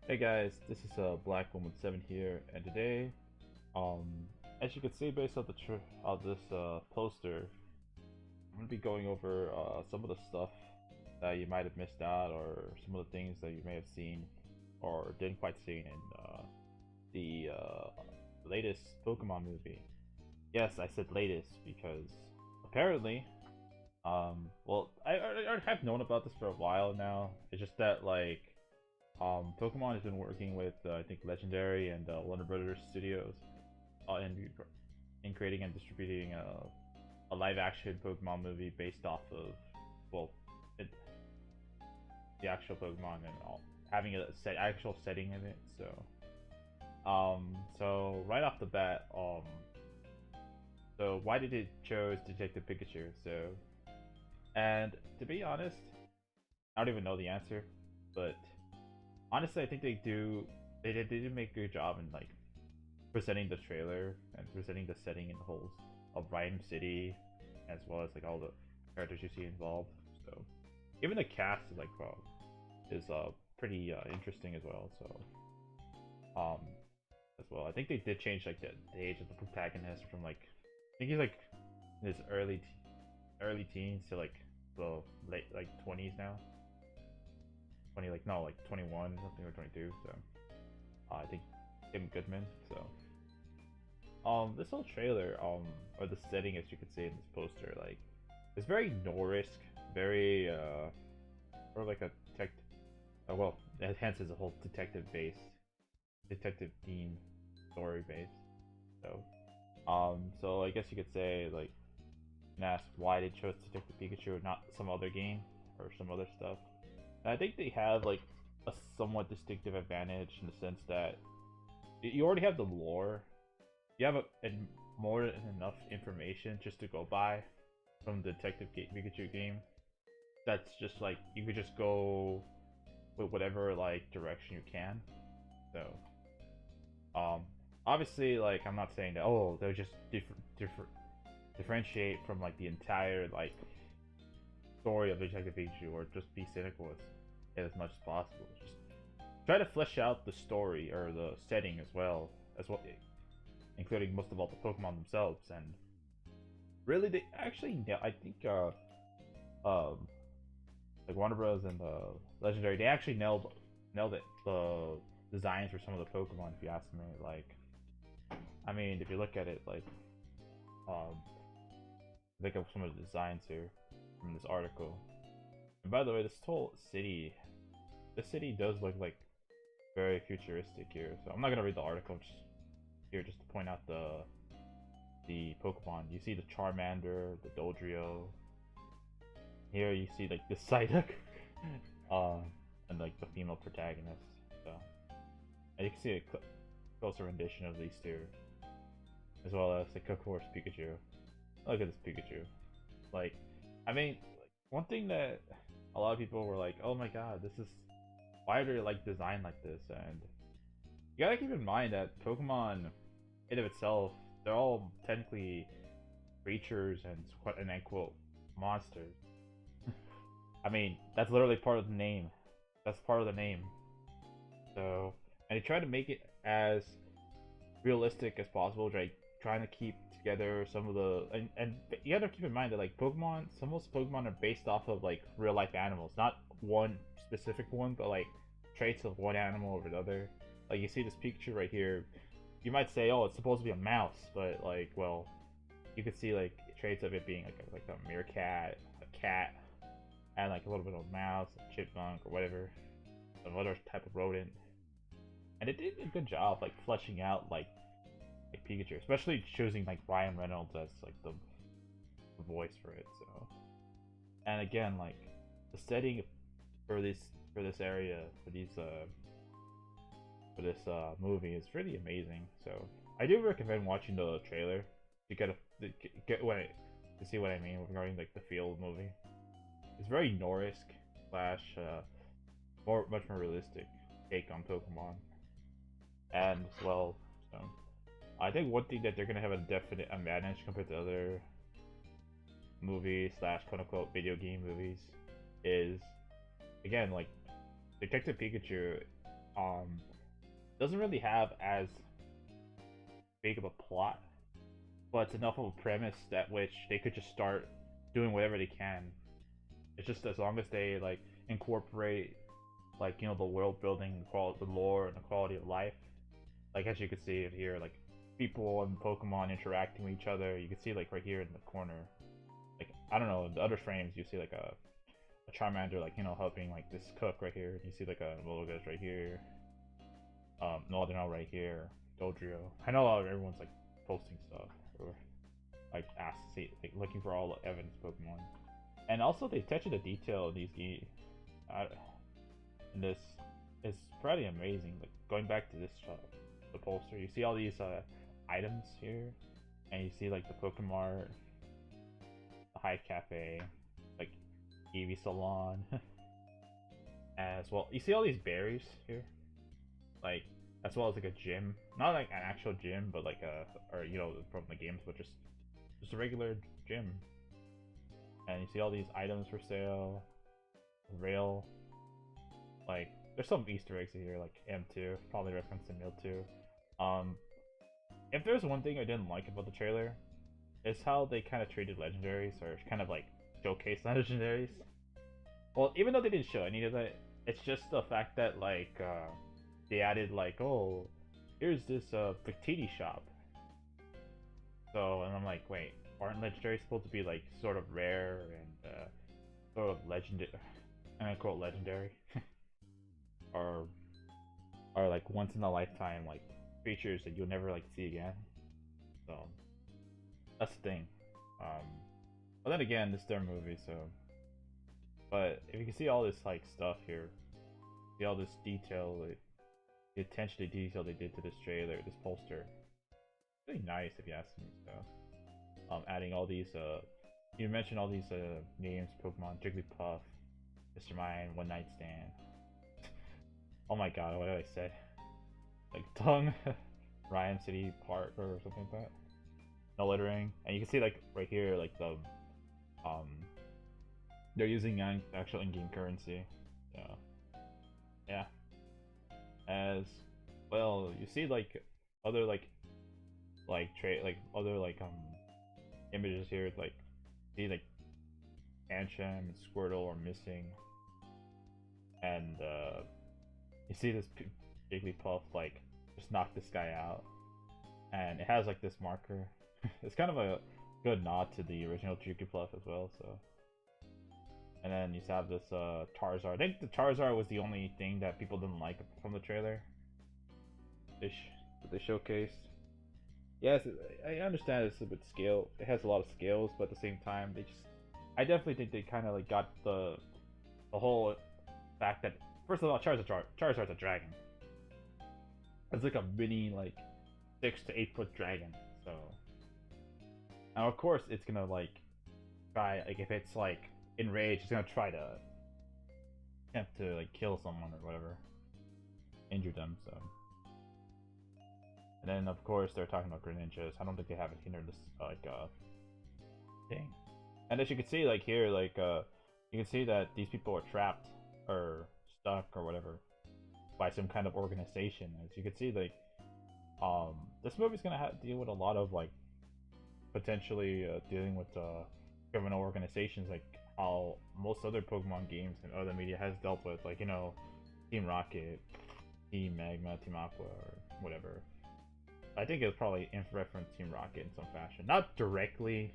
Hey guys, this is Black Woman 7 here, and today, um, as you can see based on this poster, I'm gonna be going over some of the stuff that you might have missed out, or some of the things that you may have seen or didn't quite see in the latest Pokemon movie. Yes, I said latest because apparently, well, I have known about this for a while now. It's just that Pokemon has been working with I think Legendary and Warner Brothers Studios in creating and distributing a live action Pokemon movie based off of well it, the actual Pokemon and all, having a actual setting in it. So right off the bat, so why did it chose Detective Pikachu? And to be honest, I don't even know the answer, but honestly, I think they did make a good job in presenting the trailer and presenting the setting and the whole of Rhyme City, as well as all the characters you see involved. So even the cast is pretty interesting as well. Um as well, I think they did change the age of the protagonist from I think he's in his early teens to the late 20s now. 20 no 21 something or 22. So I think Tim Goodman. So this whole trailer or the setting, as you can see in this poster, it's very Norrisk, very or like a tech well, hence is a whole detective theme story based. So I guess you could say and ask why they chose Detective Pikachu and not some other game or some other stuff. And I think they have a somewhat distinctive advantage in the sense that you already have the lore. You have more than enough information just to go by from the Pikachu game. That's just you could just go with whatever direction you can. So obviously I'm not saying that they'll just differentiate from the entire story of Detective Pikachu, or just be cynical as much as possible. Just try to flesh out the story or the setting as well, including most of all the Pokemon themselves. And really, they actually, I think, Warner Bros. And Legendary, they actually nailed it. The designs for some of the Pokemon, if you ask me. I mean, if you look at it, look up some of the designs here from this article. And by the way, this city does look very futuristic here. So I'm not gonna read the article, just to point out the Pokemon. You see the Charmander, the Dodrio. Here you see the Psyduck, and the female protagonist. So, and you can see a closer rendition of these two, as well as of course Pikachu. Look at this Pikachu. I mean, one thing that a lot of people were oh my god, this is why are they designed like this? And you gotta keep in mind that Pokemon, in of itself, they're all technically creatures and quote and unquote monsters. I mean, that's literally part of the name. That's part of the name. So, and they try to make it as realistic as possible, trying to keep together some of the and you gotta keep in mind that Pokemon, some of those Pokemon are based off of real life animals, not one specific one, but traits of one animal over the other. You see this Pikachu right here, you might say, oh, it's supposed to be a mouse, but well, you could see traits of it being a meerkat, a cat, and a little bit of a mouse, a chipmunk, or whatever, some other type of rodent. And it did a good job fleshing out Pikachu, especially choosing Ryan Reynolds as the voice for it. So, and again, the setting for this area for this movie is pretty amazing. So I do recommend watching the trailer to to see what I mean regarding the feel of the movie. It's very Norrisk slash much more realistic take on Pokemon, and well, so I think one thing that they're gonna have a definite advantage compared to other movies slash quote unquote video game movies is, again, Detective Pikachu doesn't really have as big of a plot, but it's enough of a premise that which they could just start doing whatever they can. It's just as long as they like incorporate like the world building, the lore, and the quality of life. Like as you can see it here, like people and Pokemon interacting with each other. You can see like right here in the corner, like I don't know, in the other frames you see like a Charmander like helping like this cook right here. You see like a Moltres right here, Northern right here, Dodrio. I know everyone's like posting stuff or like like looking for all the evidence Pokemon, and also they touch the detail of these games. And this is pretty amazing. Like going back to this the poster, you see all these items here, and you see like the Pokemon, the Hive Cafe, like Eevee Salon, as well. You see all these berries here, like as well as like a gym, not like an actual gym, but like or from the games, but just a regular gym. And you see all these items for sale, rail. Like, there's some Easter eggs here, like M2, probably reference to Mewtwo. If there's one thing I didn't like about the trailer, it's how they kind of treated legendaries, or kind of like showcase legendaries. Well, even though they didn't show any of that, it's just the fact that like they added like, oh, here's this Victini shop. So, and I'm like, wait, aren't legendaries supposed to be like sort of rare and sort of legendary? I quote legendary. Or like once in a lifetime like features that you'll never like see again. So that's the thing. But then again, this is their movie, so. But if you can see all this like stuff here, see all this detail, like, the attention to detail they did to this trailer, this poster, really nice if you ask me. So, adding all these, you mentioned all these names: Pokemon, Jigglypuff, Mr. Mime, One Night Stand. Oh my god, what did I say? Like tongue, Ryan City Park or something like that. No littering, and you can see like right here, like the they're using actual in-game currency. Yeah. As well, you see like other like other like images here, like see like Anshem and Squirtle are missing, and you see this Jigglypuff like just knock this guy out, and it has like this marker. It's kind of a good nod to the original Jigglypuff as well. So, and then you have this Charizard. I think the Charizard was the only thing that people didn't like from the trailer. They showcased. Yes, I understand it's a bit scale. It has a lot of scales, but at the same time, I definitely think they kind of like got the whole fact that, first of all, Charizard's a dragon. It's like a mini, like 6 to 8 foot dragon. So, and of course, it's gonna like try, like if it's like enraged, it's gonna try to attempt to like kill someone or whatever, injure them. So, and then of course they're talking about Greninjas. I don't think they have it hindered this like thing. And as you can see, like here, like you can see that these people are trapped or stuck or whatever by some kind of organization. As you can see, like this movie's gonna deal with a lot of like potentially dealing with criminal organizations, like how most other Pokemon games and other media has dealt with, like Team Rocket, Team Magma, Team Aqua, or whatever. I think it's probably in reference to Team Rocket in some fashion, not directly,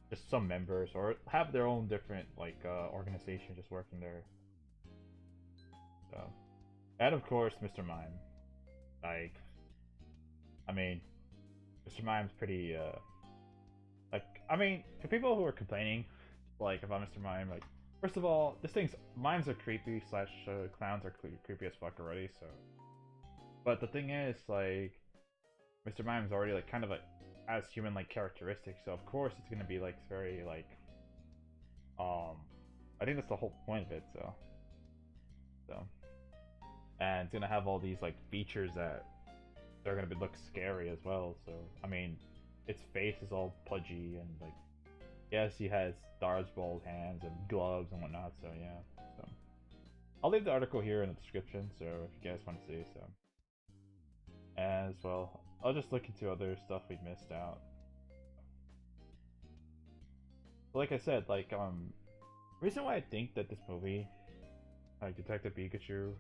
just some members, or have their own different like organization just working there. So, and of course, Mr. Mime. Like, I mean, Mr. Mime's pretty like, I mean, for people who are complaining like about Mr. Mime, like, first of all, mimes are creepy slash clowns are creepy as fuck already. So, but the thing is, like, Mr. Mime's already like kind of like has human like characteristics, so of course it's gonna be like very like I think that's the whole point of it. So and it's gonna have all these like features that they're gonna look scary as well. So I mean, its face is all pudgy and like, yes, he has dodgeball hands and gloves and whatnot. So yeah, so I'll leave the article here in the description, so if you guys want to see, so. As well, I'll just look into other stuff we missed out. But like I said, reason why I think that this movie, like Detective Pikachu,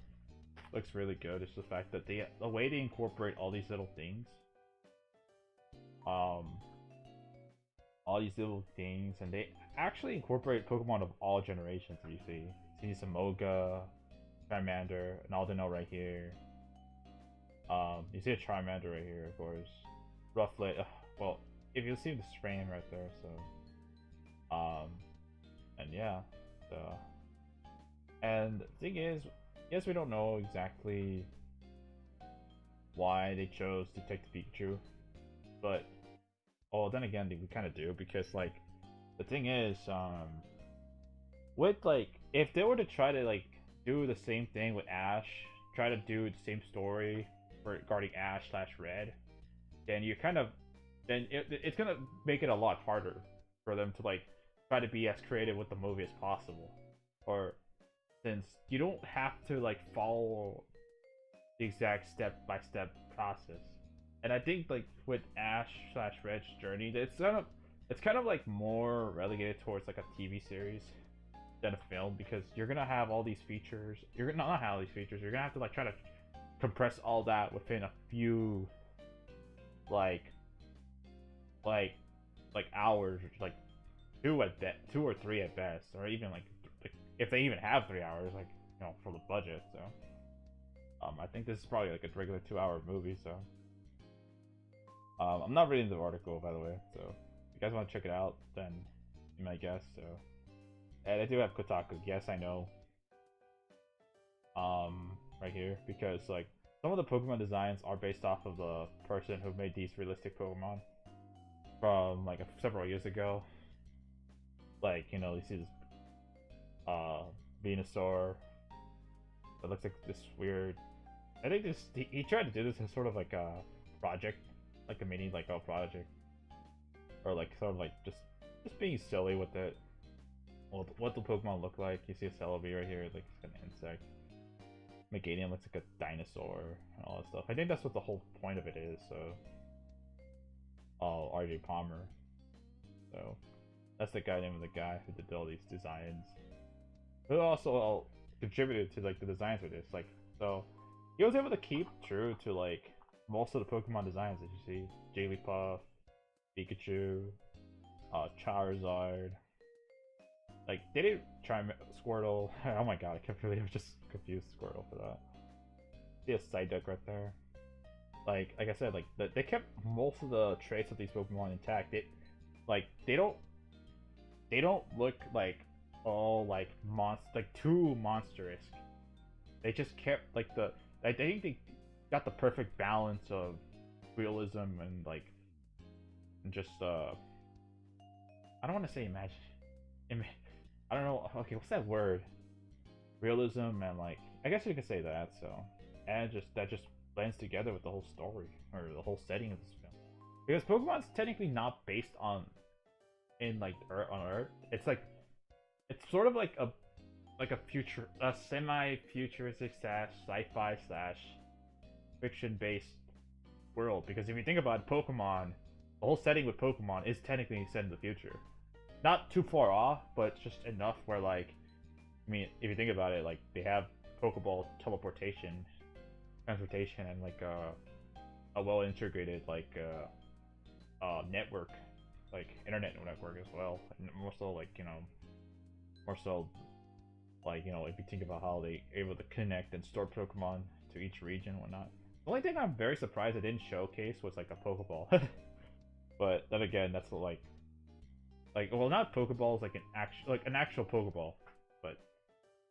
looks really good is the fact that the way they incorporate all these little things, um, and they actually incorporate Pokemon of all generations. You see some Moga, Charmander, an Aldino right here. You see a Charmander right here, of course. Roughly, well, if you see the frame right there, so, and yeah, so, and the thing is, yes, we don't know exactly why they chose Detective Pikachu, but, oh, then again, we kind of do, because, like, the thing is, with, like, if they were to try to, like, do the same thing with Ash, try to do the same story regarding Ash / Red, then you kind of, then it's gonna make it a lot harder for them to, like, try to be as creative with the movie as possible. Or, since you don't have to, like, follow the exact step-by-step process. And I think, like, with Ash / Red's journey, it's kind of like more relegated towards like a TV series than a film, because you're gonna have all these features. You're gonna not have all these features. You're gonna have to like try to compress all that within a few like hours, like two or three at best, or even like if they even have 3 hours, like, you know, for the budget. So I think this is probably like a regular 2-hour movie. So I'm not reading the article, by the way, so if you guys want to check it out, then you might guess. So, and I do have Kotaku. Yes, I know. Right here, because like some of the Pokemon designs are based off of the person who made these realistic Pokemon from like several years ago. Like, you know, you see this Venusaur that looks like this weird. I think he tried to do this in sort of like a project, like a mini like a project, or like sort of like just being silly with it. Well, what the Pokemon look like? You see a Celebi right here, like it's an insect. Meganium looks like a dinosaur and all that stuff. I think that's what the whole point of it is. So, RJ Palmer. So that's the name of the guy who did all these designs. Who also contributed to like the designs for this. Like, so he was able to keep true to like most of the Pokemon designs that you see. Jigglypuff, Pikachu, Charizard. Like, they didn't try Squirtle. Oh my god, I can't believe I just confused Squirtle for that. See a Psyduck right there. Like I said, like they kept most of the traits of these Pokemon intact. They don't look like all like too monstrous. They just kept like I think they got the perfect balance of realism and like just I don't want to say I don't know. Okay, what's that word? Realism and like I guess you could say that. So and that just blends together with the whole story or the whole setting of this film. Because Pokemon's technically not based on on Earth. It's like it's sort of like a semi-futuristic / sci-fi / fiction-based world. Because if you think about it, Pokemon, the whole setting with Pokemon is technically set in the future. Not too far off, but just enough where like, I mean, if you think about it, like they have Pokeball transportation, and like a well integrated like network, like internet network as well. And more so like, you know, like, you know, if you think about how they able to connect and store Pokemon to each region and whatnot. The only thing I'm very surprised they didn't showcase was like a Pokeball. But then again, that's like well, not Pokeballs, like an actual Pokeball, but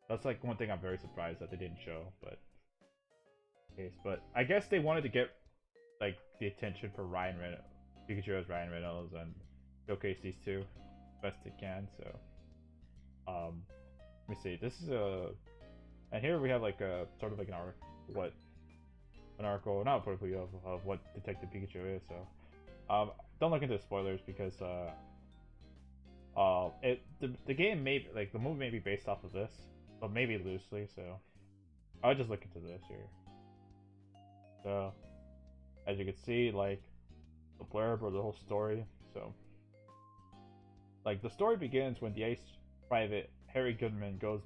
that's like one thing I'm very surprised that they didn't show. But I guess they wanted to get like the attention for Pikachu as Ryan Reynolds, and showcase these two best they can. So let me see. This is and here we have like a sort of like an article, not a portfolio of what Detective Pikachu is. So don't look into spoilers, because the game may, like, the movie may be based off of this, but maybe loosely. So I'll just look into this here. So as you can see, like the blurb or the whole story. So like the story begins when the ace private Harry Goodman goes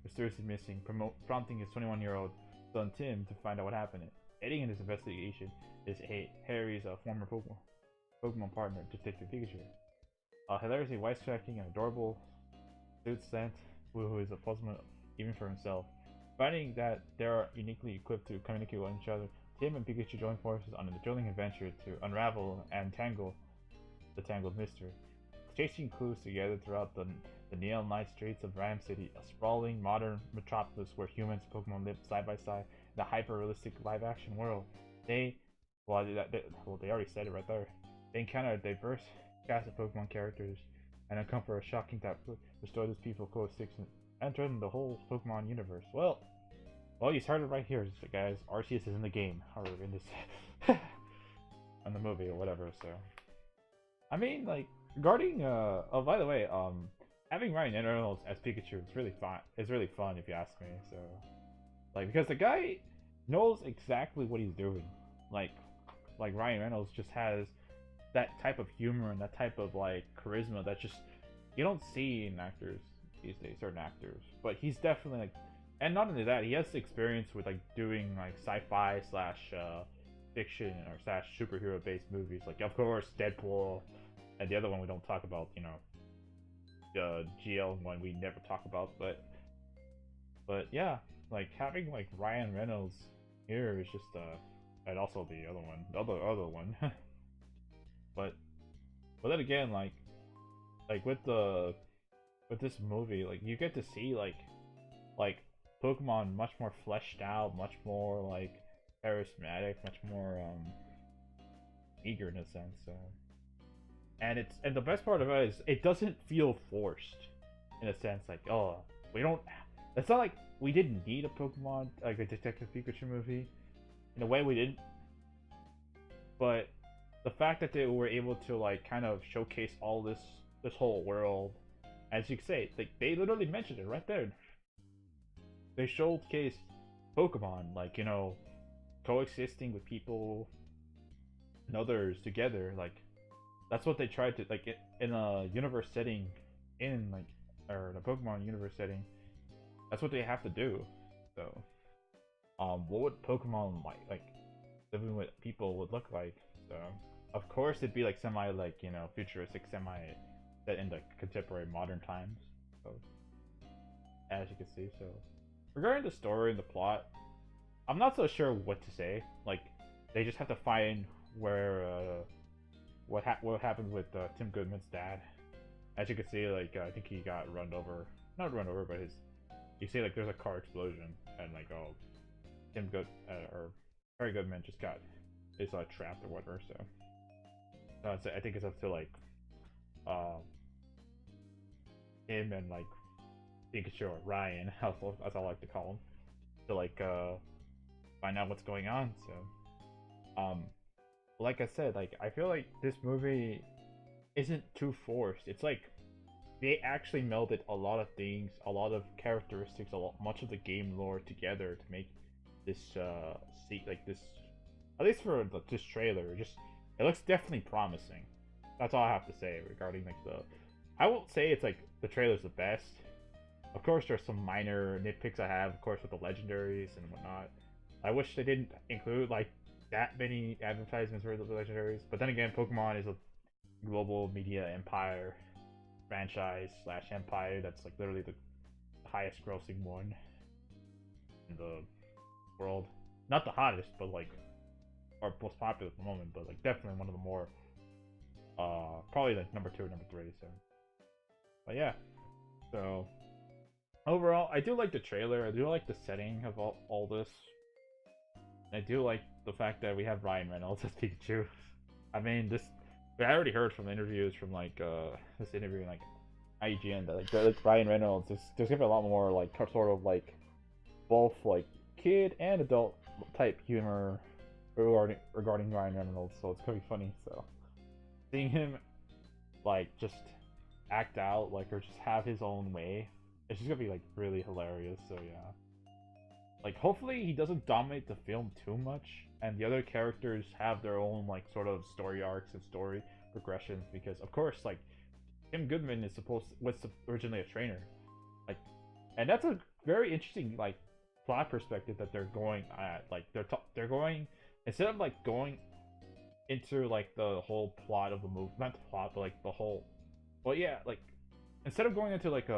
mysteriously missing, prompting his 21-year-old son Tim to find out what happened. Aiding in this investigation is Harry's former Pokemon partner, Detective Pikachu. Hilariously wisecracking and adorable suit Sent, who is a puzzlement even for himself. Finding that they are uniquely equipped to communicate with each other, Tim and Pikachu join forces on a thrilling adventure to unravel and tangle the tangled mystery. Chasing clues together throughout the neon light streets of Ram City, a sprawling modern metropolis where humans and Pokemon live side by side in a hyper-realistic live-action world. They already said it right there. They encounter a diverse cast of Pokemon characters and uncover a shocking that restore these people coexistence and threaten the whole Pokemon universe. Well, you started right here, guys. Arceus is in the game, or in this, in the movie or whatever. So, I mean, like regarding, oh, by the way, having Ryan Reynolds as Pikachu is really fun. It's really fun if you ask me. So, like, because the guy knows exactly what he's doing. Like Ryan Reynolds just has that type of humor and that type of like charisma that just you don't see in actors these days, certain actors. But he's definitely like, and not only that, he has experience with like doing like sci-fi slash fiction or slash superhero based movies. Like of course Deadpool, and the other one we don't talk about, you know, the GL one we never talk about. But yeah, like having like Ryan Reynolds here is just and also the other one. but then again, like with this movie, like you get to see like Pokemon much more fleshed out, much more like charismatic, much more eager in a sense. So, and the best part about it is it doesn't feel forced in a sense. Like, oh, we don't. It's not like we didn't need a Pokemon like a Detective Pikachu movie. In a way, we didn't. But the fact that they were able to like kind of showcase all this whole world, as you could say, like they literally mentioned it right there. They showcased Pokemon, like, you know, coexisting with people and others together. Like that's what they tried to like in a universe setting, in like or in a Pokemon universe setting. That's what they have to do. So, what would Pokemon like living with people would look like? So, of course, it'd be like semi like, you know, futuristic, semi set in the contemporary modern times. So, as you can see, so regarding the story and the plot, I'm not so sure what to say. Like, they just have to find where what happened with Tim Goodman's dad. As you can see, like I think he got not run over, but you see like there's a car explosion and like oh, or Harry Goodman just got is trapped or whatever. So I think it's up to like him and like Pikachu or Ryan, as I like to call him, to like find out what's going on. So like I said, like I feel like this movie isn't too forced. It's like they actually melded a lot of things, a lot of characteristics, much of the game lore together to make this this, at least for this trailer, it looks definitely promising. That's all I have to say regarding like I won't say it's like the trailer's the best. Of course, there's some minor nitpicks I have, of course, with the legendaries and whatnot. I wish they didn't include like that many advertisements for the legendaries. But then again, Pokemon is a global media empire franchise slash empire that's like literally the highest grossing one in the world. Not the hottest, but like or most popular at the moment, but like definitely one of the more probably like number 2 or number 3. So but yeah, so overall I do like the trailer. I do like the setting of all this. I do like the fact that we have Ryan Reynolds as Pikachu. I mean, I already heard from interviews from like this interview in like IGN that like Ryan Reynolds there's gonna be a lot more like sort of like both like kid and adult type humor regarding Ryan Reynolds, so it's gonna be funny. So seeing him like just act out like or just have his own way it's just gonna be like really hilarious. So yeah, like hopefully he doesn't dominate the film too much, and the other characters have their own like sort of story arcs and story progressions. Because of course, like Tim Goodman is supposed was originally a trainer, like, and that's a very interesting like plot perspective that they're going at. Like they're going instead of like going into like the whole plot of the movie, not the plot, but like the whole. Well, yeah, like instead of going into like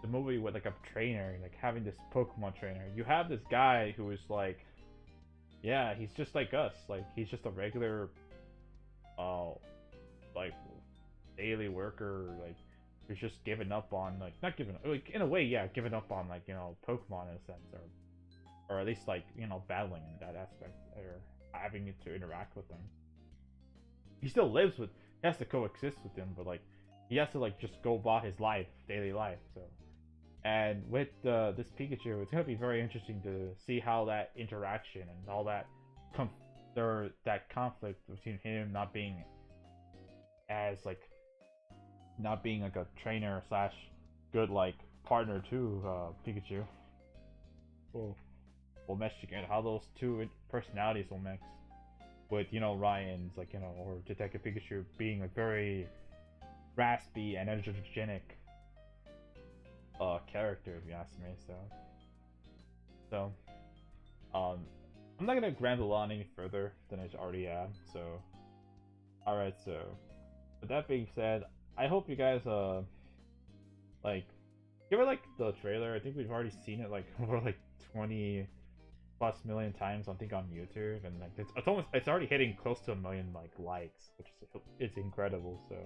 the movie with like a trainer, like having this Pokemon trainer, you have this guy who is like, yeah, he's just like us. Like he's just a regular, uh, like daily worker. Like who's just given up on like not given like in a way, yeah, given up on like Pokemon in a sense, or at least like battling in that aspect or having to interact with them. He still lives with, he has to coexist with them, but like he has to like just go about his life, daily life. So, and with this Pikachu, it's gonna be very interesting to see how that interaction and all that that conflict between him not being as like not being like a trainer slash good like partner to Pikachu will mesh together. How those two personalities will mix with Ryan's like or Detective Pikachu being like very raspy and energetic character if you ask me. So I'm not gonna ramble on any further than I already am. So alright, so with that being said, I hope you guys like give it like the trailer. I think we've already seen it like over like 20 plus million times I think on YouTube, and like it's already hitting close to a million like likes, which is it's incredible. So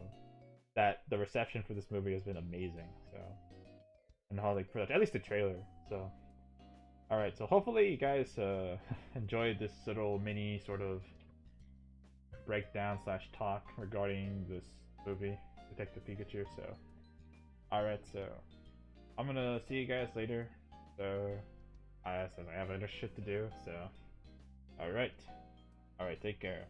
that the reception for this movie has been amazing. So and how like for at least the trailer. So alright, so hopefully you guys enjoyed this little mini sort of breakdown slash talk regarding this movie, Detective Pikachu. So alright, so I'm gonna see you guys later. So I have other shit to do, so alright. Alright, take care.